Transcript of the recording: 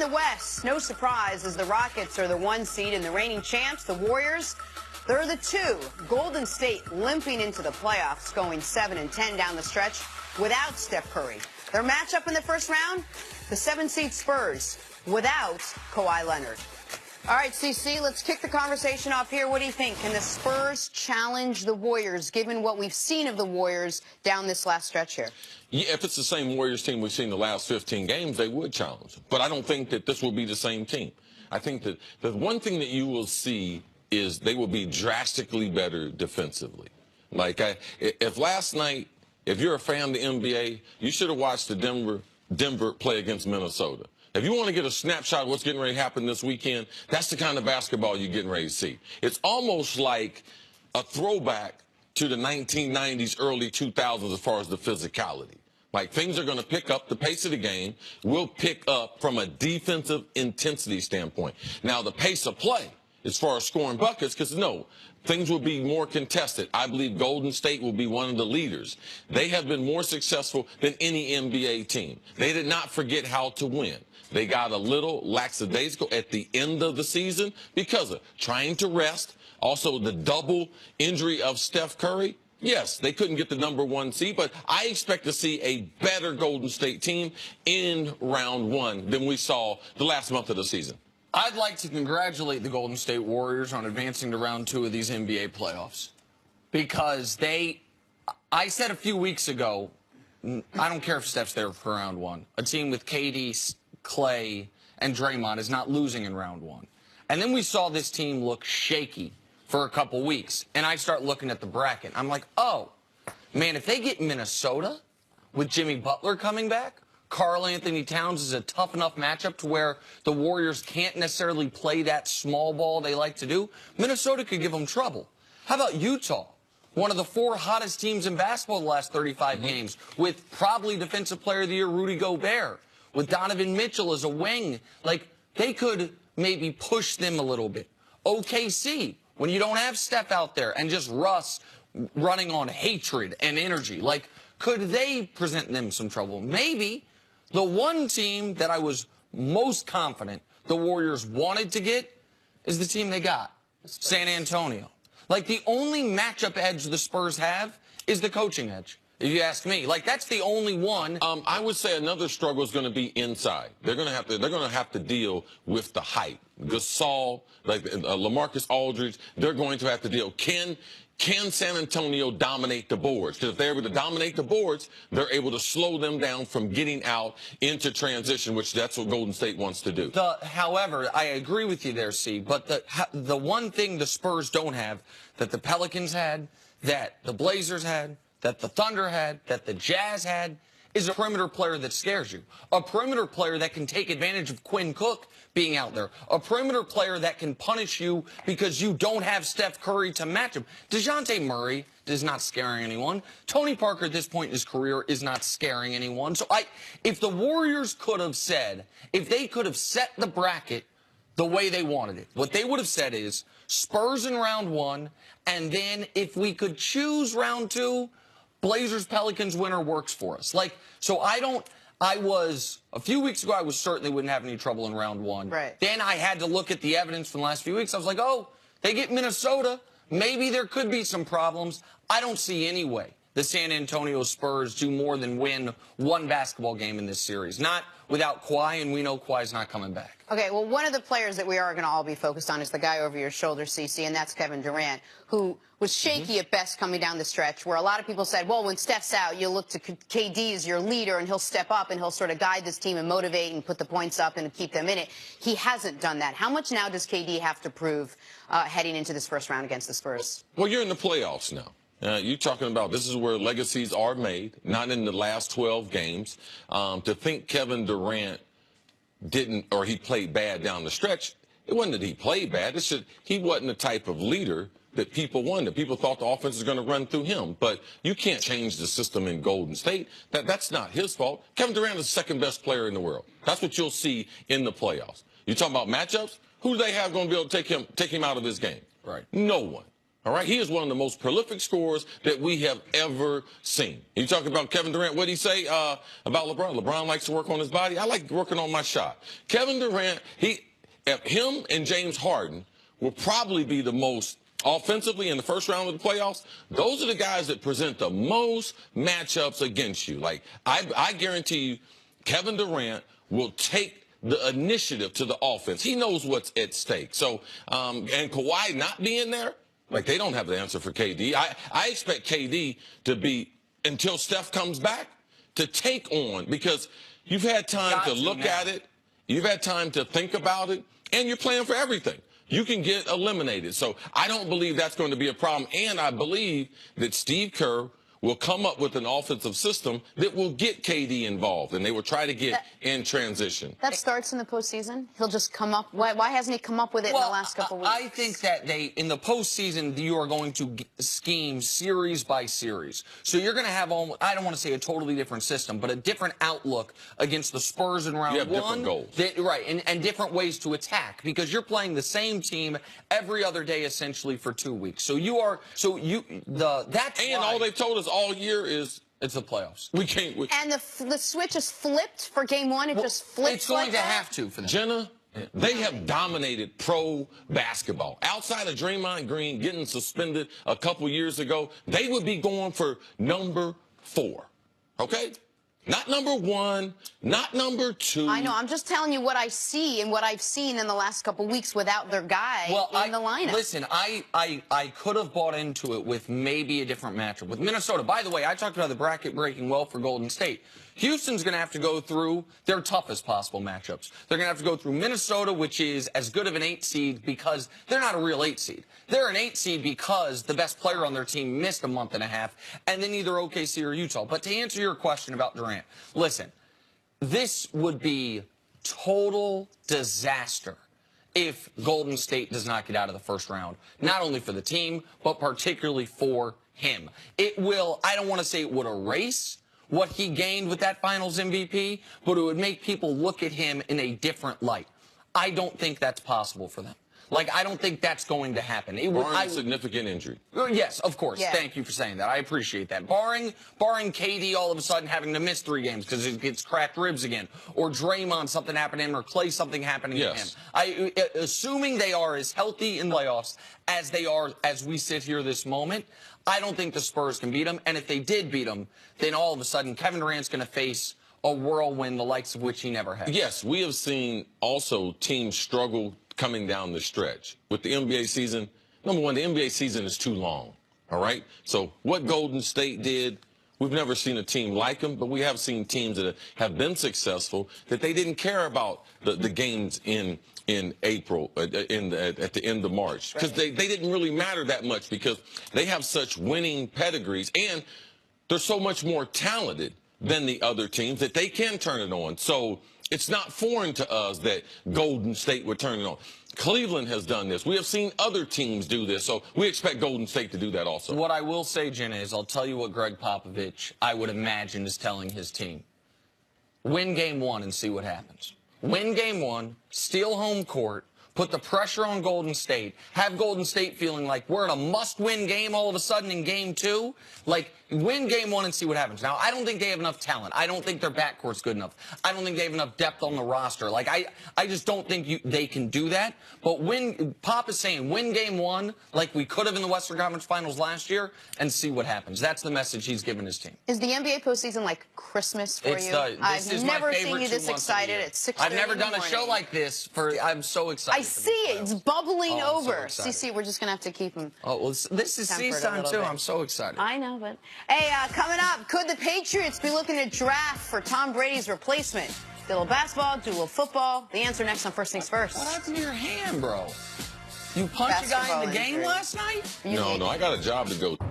in the West, no surprise, as the Rockets are the 1 seed and the reigning champs, the Warriors, they're the 2. Golden State limping into the playoffs, going 7-10 down the stretch without Steph Curry. Their matchup in the first round, the 7-seed Spurs, without Kawhi Leonard. All right, CC, let's kick the conversation off here. What do you think? Can the Spurs challenge the Warriors, given what we've seen of the Warriors down this last stretch here? Yeah, if it's the same Warriors team we've seen the last 15 games, they would challenge. But I don't think that this will be the same team. I think that the one thing that you will see is they will be drastically better defensively. Like, if last night, if you're a fan of the NBA, you should have watched the Denver play against Minnesota. If you want to get a snapshot of what's getting ready to happen this weekend, that's the kind of basketball you're getting ready to see. It's almost like a throwback to the 1990s, early 2000s as far as the physicality. Like, things are going to pick up. The pace of the game will pick up from a defensive intensity standpoint. Now, the pace of play, as far as scoring buckets, because, no, things will be more contested. I believe Golden State will be one of the leaders. They have been more successful than any NBA team. They did not forget how to win. They got a little lackadaisical at the end of the season because of trying to rest. Also, the double injury of Steph Curry. Yes, they couldn't get the #1 seed, but I expect to see a better Golden State team in round 1 than we saw the last month of the season. I'd like to congratulate the Golden State Warriors on advancing to round 2 of these NBA playoffs, because I said a few weeks ago, I don't care if Steph's there for round 1. A team with KD, Clay, and Draymond is not losing in round 1. And then we saw this team look shaky for a couple weeks, and I start looking at the bracket. I'm like, oh, man, if they get Minnesota with Jimmy Butler coming back, Karl Anthony Towns is a tough enough matchup to where the Warriors can't necessarily play that small ball they like to do. Minnesota could give them trouble. How about Utah? One of the 4 hottest teams in basketball the last 35 games, with probably Defensive Player of the Year Rudy Gobert, with Donovan Mitchell as a wing. Like, they could maybe push them a little bit. OKC, when you don't have Steph out there and just Russ running on hatred and energy, like, could they present them some trouble? Maybe. The one team that I was most confident the Warriors wanted to get is the team they got, San Antonio. Like, the only matchup edge the Spurs have is the coaching edge, if you ask me. Like, that's the only one. I would say another struggle is going to be inside. They're going to have to deal with the height. Gasol, like LaMarcus Aldridge, they're going to have to deal. Can San Antonio dominate the boards? Because if they're able to dominate the boards, they're able to slow them down from getting out into transition, which that's what Golden State wants to do. However, I agree with you there, C, but the one thing the Spurs don't have that the Pelicans had, that the Blazers had, that the Thunder had, that the Jazz had, is a perimeter player that scares you. A perimeter player that can take advantage of Quinn Cook being out there. A perimeter player that can punish you because you don't have Steph Curry to match him. DeJounte Murray is not scaring anyone. Tony Parker at this point in his career is not scaring anyone. So if the Warriors could have said, if they could have set the bracket the way they wanted it, what they would have said is Spurs in round 1, and then if we could choose round 2, Blazers Pelicans winner works for us. Like, so a few weeks ago, I was certain they wouldn't have any trouble in round 1. Right. Then I had to look at the evidence from the last few weeks. I was like, oh, they get Minnesota. Maybe there could be some problems. I don't see any way the San Antonio Spurs do more than win 1 basketball game in this series. Not without Kawhi, and we know Kawhi's not coming back. Okay, well, one of the players that we are going to all be focused on is the guy over your shoulder, CC, and that's Kevin Durant, who was shaky at best coming down the stretch, where a lot of people said, well, when Steph's out, you'll look to KD as your leader, and he'll step up, and he'll sort of guide this team and motivate and put the points up and keep them in it. He hasn't done that. How much now does KD have to prove heading into this first round against the Spurs? Well, you're in the playoffs now. You're talking about this is where legacies are made, not in the last 12 games. To think Kevin Durant didn't, or he played bad down the stretch, it wasn't that he played bad. It's just he wasn't the type of leader that people wanted. People thought the offense was going to run through him. But you can't change the system in Golden State. That's not his fault. Kevin Durant is the second best player in the world. That's what you'll see in the playoffs. You're talking about matchups? Who do they have going to be able to take him out of this game? Right. No one. All right, he is one of the most prolific scorers that we have ever seen. You talk about Kevin Durant, what did he say about LeBron? LeBron likes to work on his body. I like working on my shot. Kevin Durant, him and James Harden will probably be the most offensively in the first round of the playoffs. Those are the guys that present the most matchups against you. Like, I guarantee you, Kevin Durant will take the initiative to the offense. He knows what's at stake. So, and Kawhi not being there, like, they don't have the answer for KD. I expect KD to be, until Steph comes back, to take on, because you've had time to look at it, you've had time to think about it, and you're playing for everything. You can get eliminated. So I don't believe that's going to be a problem. And I believe that Steve Kerr will come up with an offensive system that will get KD involved, and they will try to get in transition. That starts in the postseason? He'll just come up? Why hasn't he come up with it in the last couple weeks? I think that in the postseason, you are going to scheme series by series. So you're going to have, I don't want to say a totally different system, but a different outlook against the Spurs in round one. You have different goals. Right, and different ways to attack, because you're playing the same team every other day, essentially, for 2 weeks. So that's and all they've told us all year is it's the playoffs. We can't. And the switch is flipped for game one. It just flips. It's going like to that? have to for them. Jenna, they have dominated pro basketball. Outside of Draymond Green getting suspended a couple years ago, they would be going for number 4. Okay? Not number 1, not number 2. I know. I'm just telling you what I see and what I've seen in the last couple weeks without their guy in the lineup. Listen, I could have bought into it with maybe a different matchup. With Minnesota, by the way, I talked about the bracket breaking well for Golden State. Houston's going to have to go through their toughest possible matchups. They're going to have to go through Minnesota, which is as good of an 8 seed because they're not a real 8 seed. They're an 8 seed because the best player on their team missed a month and a half, and then either OKC or Utah. But to answer your question about Durant, listen, this would be total disaster if Golden State does not get out of the first round, not only for the team, but particularly for him. It will, I don't want to say it would erase what he gained with that finals MVP, but it would make people look at him in a different light. I don't think that's possible for them. Like, I don't think that's going to happen. Barring significant injury. Yes, of course. Yeah. Thank you for saying that. I appreciate that. Barring KD all of a sudden having to miss 3 games because it gets cracked ribs again, or Draymond something happening to him, or Clay something happening to him. Assuming they are as healthy in playoffs as they are as we sit here this moment, I don't think the Spurs can beat them. And if they did beat them, then all of a sudden Kevin Durant's going to face a whirlwind the likes of which he never had. Yes, we have seen also teams struggle coming down the stretch. With the NBA season, number one, the NBA season is too long, all right? So what Golden State did, we've never seen a team like them, but we have seen teams that have been successful that they didn't care about the games in April, at the end of March, because they didn't really matter that much because they have such winning pedigrees, and they're so much more talented than the other teams that they can turn it on. So it's not foreign to us that Golden State would turn it on. Cleveland has done this. We have seen other teams do this, so we expect Golden State to do that also. What I will say, Jenna, is I'll tell you what Greg Popovich, I would imagine, is telling his team. Win game 1 and see what happens. Win game 1, steal home court, put the pressure on Golden State, have Golden State feeling like we're in a must-win game all of a sudden in game 2. Like, win game 1 and see what happens. Now, I don't think they have enough talent. I don't think their backcourt's good enough. I don't think they have enough depth on the roster. Like, I just don't think they can do that. But Pop is saying win game 1 like we could have in the Western Conference Finals last year and see what happens. That's the message he's given his team. Is the NBA postseason like Christmas for you? I've never seen you this excited at 6:30 I've never done a show like this. I'm so excited. I see it. It's bubbling over. So CC, we're just going to have to keep him. Oh, well, this is C's time, too. I'm so excited. I know, but... Hey, coming up, could the Patriots be looking to draft for Tom Brady's replacement? Do a little basketball, do a little football. The answer next on First Things First. What happened to your hand, bro? You punched a guy in the game last night? No, I got a job to go to.